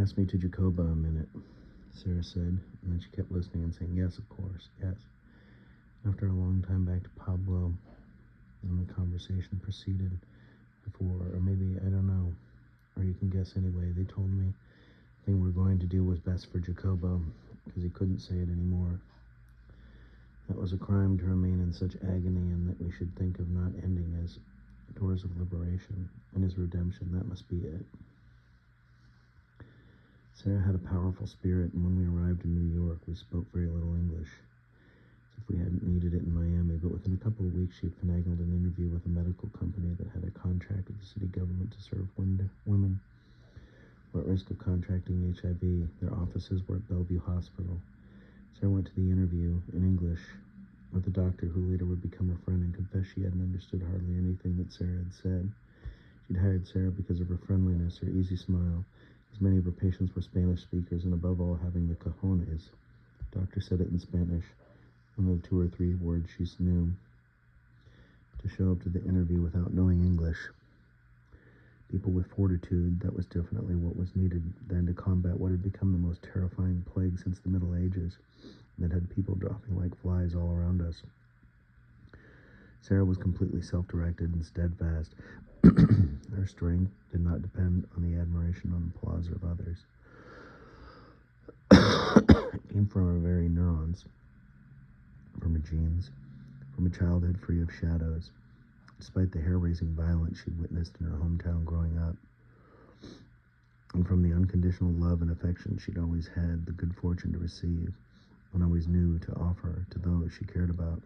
Pass me to Jacoba a minute, Sarah said, and then she kept listening and saying, yes, of course, yes. After a long time back to Pablo, and the conversation proceeded before, or maybe, I don't know, or you can guess anyway, they told me the thing we're going to do was best for Jacobo, because he couldn't say it anymore. That was a crime to remain in such agony, and that we should think of not ending as doors of liberation, and his redemption, that must be it. Sarah had a powerful spirit, and when we arrived in New York, we spoke very little English, as if we hadn't needed it in Miami, but within a couple of weeks she had finagled an interview with a medical company that had a contract with the city government to serve women who were at risk of contracting HIV. Their offices were at Bellevue Hospital. Sarah went to the interview in English with a doctor who later would become her friend and confessed she hadn't understood hardly anything that Sarah had said. She'd hired Sarah because of her friendliness, her easy smile, as many of her patients were Spanish speakers, and above all, having the cojones. The doctor said it in Spanish, one of the 2 or 3 words she knew, to show up to the interview without knowing English. People with fortitude, that was definitely what was needed then to combat what had become the most terrifying plague since the Middle Ages, that had people dropping like flies all around us. Sarah was completely self-directed and steadfast. Her strength did not depend on the admiration and applause of others. It came from her very neurons, from her genes, from a childhood free of shadows, despite the hair-raising violence she'd witnessed in her hometown growing up, and from the unconditional love and affection she'd always had the good fortune to receive, and always knew to offer to those she cared about.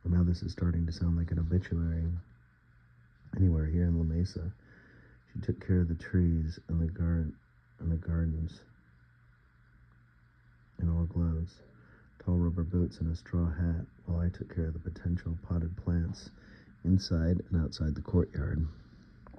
Well, now this is starting to sound like an obituary. Anywhere here in La Mesa, she took care of the trees and the gardens in all glows, tall rubber boots and a straw hat, while I took care of the potential potted plants inside and outside the courtyard.